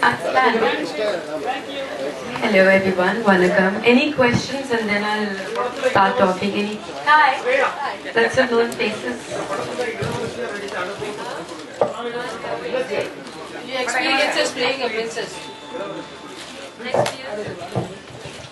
Hello everyone, welcome. Any questions and then I'll start talking. Hi, that's some known faces. Your experiences playing a princess.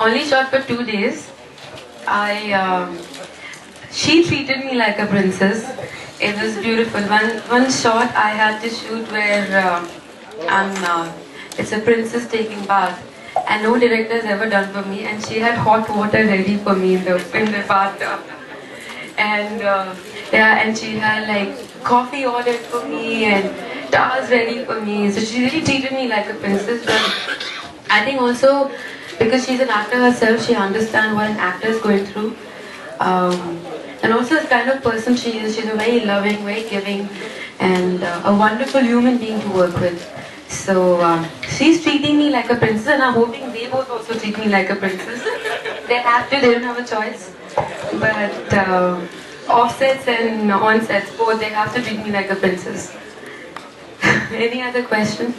Only shot for 2 days. She treated me like a princess. It was beautiful. One shot I had to shoot where it's a princess taking bath, and no director has ever done for me. And she had hot water ready for me in the bathtub, and and she had like coffee ordered for me and towels ready for me. So she really treated me like a princess. But I think also because she's an actor herself, she understands what an actor is going through. And also the kind of person she is. She's a very loving, very giving, and a wonderful human being to work with. So she's treating me like a princess, and I'm hoping they both also treat me like a princess. They have to, they don't have a choice. But offsets and onsets, both, they have to treat me like a princess. Any other question?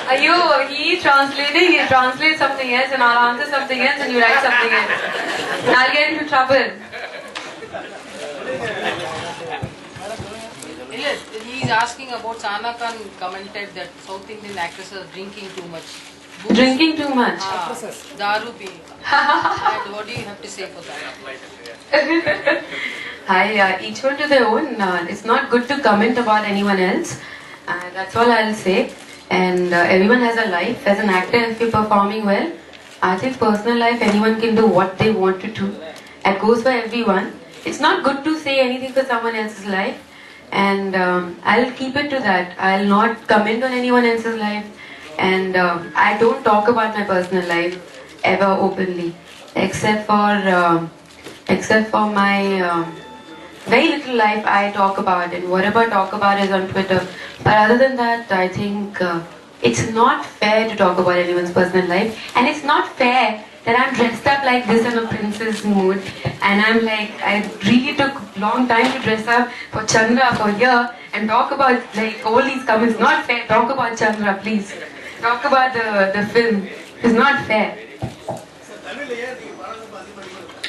Are you, he translating, he translates something else and I'll answer something else and you write something else. And I'll get into trouble. He is asking about Sana Khan commented that South Indian actresses are drinking too much. Drinking too much? Daru being. And what do you have to say for that? Hi, each one to their own. It's not good to comment about anyone else. That's all I'll say. And everyone has a life. As an actor, if you're performing well, I think personal life, anyone can do what they want to do. It goes for everyone. It's not good to say anything for someone else's life. And I'll keep it to that. I'll not comment on anyone else's life. And I don't talk about my personal life ever openly, except for my very little life I talk about, and whatever I talk about is on Twitter. But other than that, I think it's not fair to talk about anyone's personal life, and it's not fair that I'm dressed up like this in a princess mood, and I'm like, I really took long time to dress up for Chandra for here and talk about like all these comments. Not fair. Talk about Chandra, please. Talk about the film. It's not fair.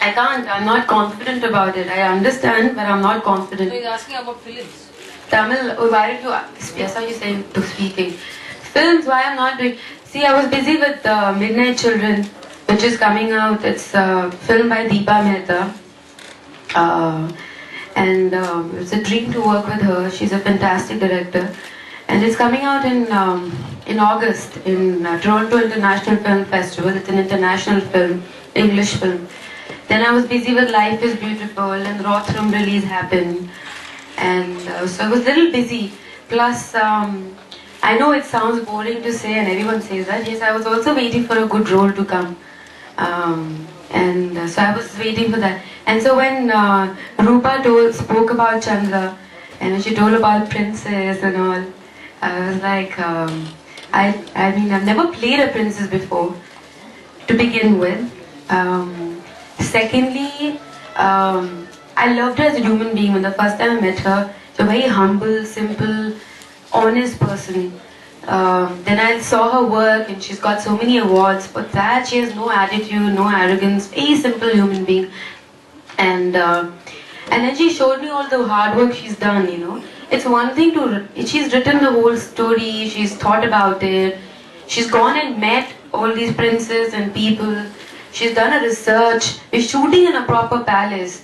I can't. I'm not confident about it. I understand, but I'm not confident. So he's asking about films. Tamil, oh, why did you? Yes, are you saying to speaking? Films, why I'm not doing? See, I was busy with Midnight Children, which is coming out. It's a film by Deepa Mehta. And it's a dream to work with her. She's a fantastic director. And it's coming out in August in Toronto International Film Festival. It's an international film, English film. Then I was busy with Life is Beautiful and Rothram release happened. And so I was a little busy. Plus, I know it sounds boring to say and everyone says that. Yes, I was also waiting for a good role to come. So I was waiting for that. And so when Rupa spoke about Chandra and when she told about princess and all, I was like, I mean, I've never played a princess before to begin with. Secondly, I loved her as a human being. When the first time I met her, she's a very humble, simple, honest person. Then I saw her work and she's got so many awards. For that, she has no attitude, no arrogance, very simple human being. And then she showed me all the hard work she's done, you know. It's one thing she's written the whole story, she's thought about it. She's gone and met all these princes and people. She's done a research. We're shooting in a proper palace.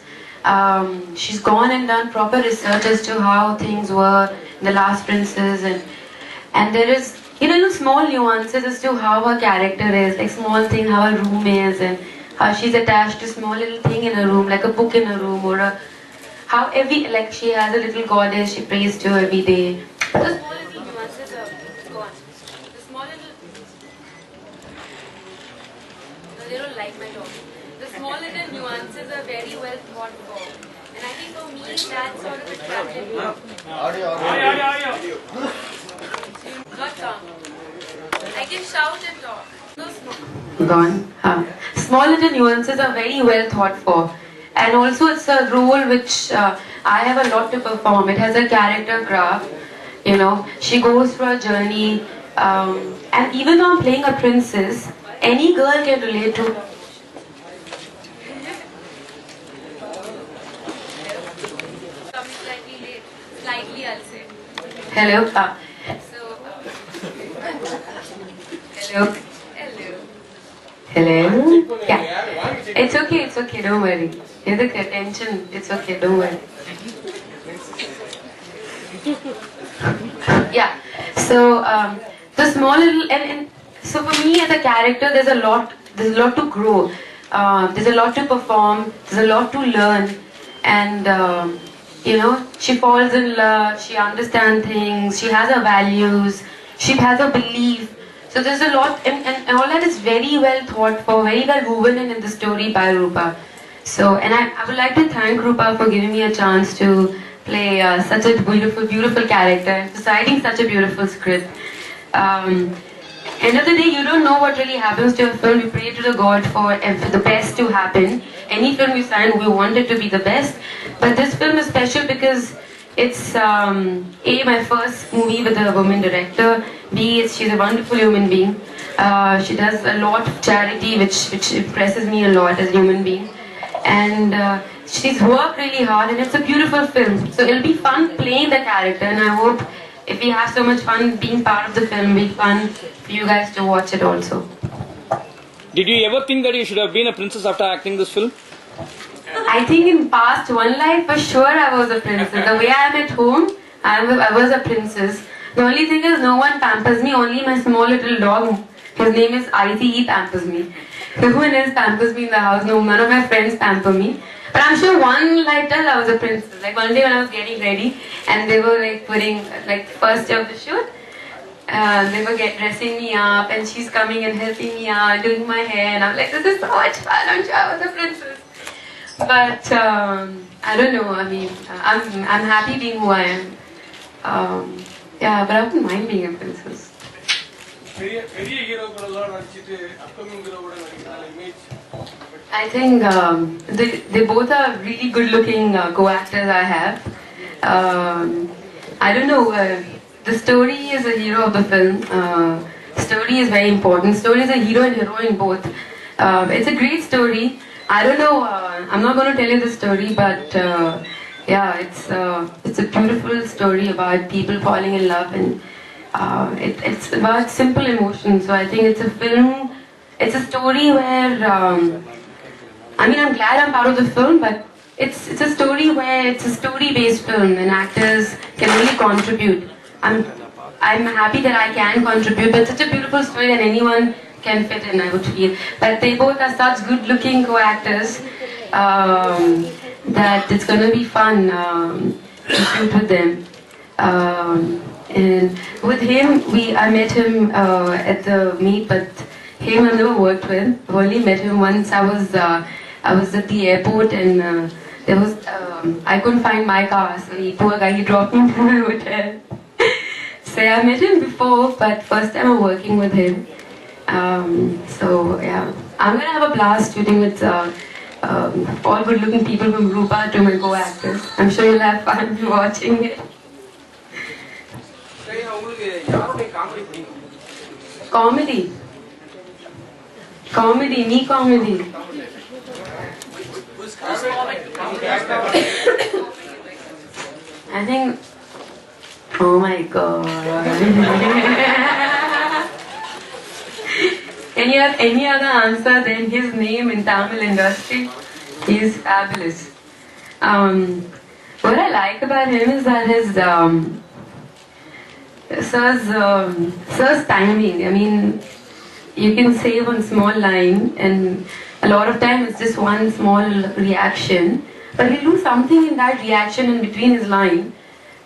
She's gone and done proper research as to how things were in the last princes, and there is, you know, small nuances as to how her character is, like small thing, how her room is, and how she's attached to small little thing in her room, like a book in her room, or how like she has a little goddess she prays to every day. The small little nuances are gone. The small little, no, they don't like my talking. The small little nuances are very well thought for. And I think for me, that sort of attracted me. Not come. I can shout and talk. No small. Gone. Small little nuances are very well thought for. And also it's a role which I have a lot to perform. It has a character graph. You know, she goes through a journey. And even though I'm playing a princess, any girl can relate to. Coming slightly late. Slightly, I'll say. Hello. Hello. Hello. Yeah. It's okay, don't worry. Look at attention. It's okay, don't worry. Yeah. So the small little and so for me as a character, there's a lot to grow. There's a lot to perform. There's a lot to learn, and you know, she falls in love. She understands things. She has her values. She has a belief. So there's a lot, and all that is very well thought for, very well woven in the story by Rupa. So, and I would like to thank Rupa for giving me a chance to play such a beautiful character and deciding such a beautiful script. End of the day, you don't know what really happens to a film. We pray to the God for the best to happen. Any film we sign, we want it to be the best. But this film is special because it's my first movie with a woman director. B, she's a wonderful human being. She does a lot of charity, which impresses me a lot as a human being. And she's worked really hard, and it's a beautiful film. So it'll be fun playing the character, and I hope if we have so much fun being part of the film, it'll be fun for you guys to watch it also. Did you ever think that you should have been a princess after acting this film? I think in past one life, for sure I was a princess. The way I am at home, I was a princess. The only thing is no one pampers me, only my small little dog. His name is Icy, he pampers me. No one else pampers me in the house, no, none of my friends pamper me. But I'm sure one lifetime I was a princess. Like one day when I was getting ready and they were like putting, like first day of the shoot, they were dressing me up and she's coming and helping me out, doing my hair, and I'm like, this is so much fun, I'm sure I was a princess. But I don't know, I mean, I'm happy being who I am. Yeah, but I wouldn't mind being a princess. I think they both are really good looking co-actors I have. I don't know, the story is a hero of the film. Story is very important. Story is a hero and heroine both. It's a great story. I don't know, I'm not going to tell you the story, but yeah, it's a beautiful story about people falling in love, and it's about simple emotions. So I think it's a film, it's a story where, I mean, I'm glad I'm part of the film, but it's a story where it's a story-based film and actors can only contribute. I'm happy that I can contribute, but it's such a beautiful story that anyone can fit in, I would feel. But they both are such good-looking co-actors that it's going to be fun to shoot with them. And with him, I met him at the meet, but him I've never worked with. I've only met him once. I was at the airport and I couldn't find my car, so poor guy, he dropped me to my hotel. So I met him before, but first time I'm working with him. So yeah, I'm gonna have a blast shooting with all good-looking people from Rupa to my co-actors. I'm sure you'll have fun watching it. Comedy. Me comedy. I think. Oh my god. Can you have any other answer than his name in Tamil industry? He is fabulous. What I like about him is that his Sir's timing. I mean, you can say one small line and a lot of time it's just one small reaction, but he'll do something in that reaction in between his line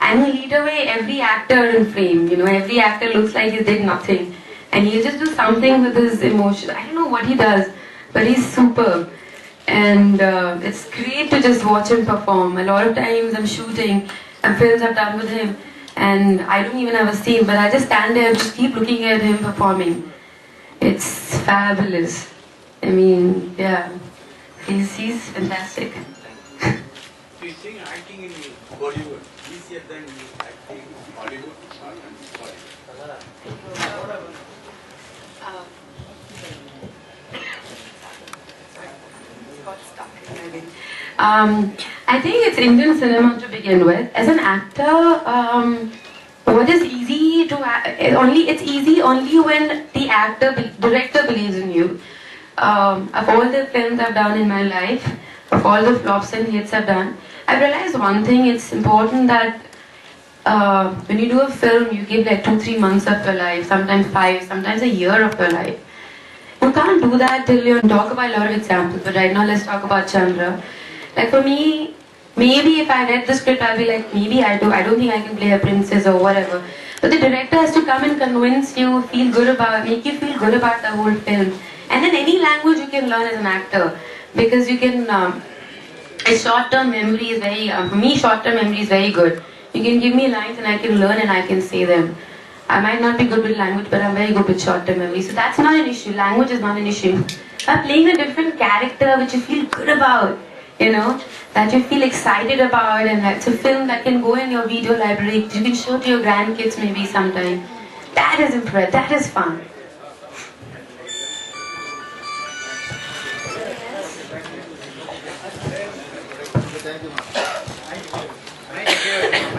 and he'll eat away every actor in frame. You know, every actor looks like he did nothing and he'll just do something with his emotion. I don't know what he does, but he's superb. And it's great to just watch him perform. A lot of times I'm shooting and films I've done with him, and I don't even have a scene, but I just stand there and just keep looking at him performing. It's fabulous. I mean, yeah, he's fantastic. Do you think acting in Bollywood easier than acting in Hollywood? I think it's Indian cinema to begin with. As an actor, what is easy to it's easy only when the director believes in you. Of all the films I've done in my life, of all the flops and hits I've done, I've realized one thing. It's important that when you do a film, you give like 2-3 months of your life, sometimes 5, sometimes a year of your life. You can't do that till you talk about a lot of examples, but right now let's talk about Chandra. Like for me, maybe if I read the script, I'll be like, maybe I don't think I can play a princess or whatever. But the director has to come and convince you, make you feel good about the whole film. And then any language you can learn as an actor, because you can, short-term memory is very, for me short-term memory is very good. You can give me lines and I can learn and I can say them. I might not be good with language, but I'm very good with short-term memory. So that's not an issue. Language is not an issue. But playing a different character which you feel good about, that you feel excited about, and that's a film that can go in your video library. You can show to your grandkids maybe sometime. That is impressive. That is fun. Thank you.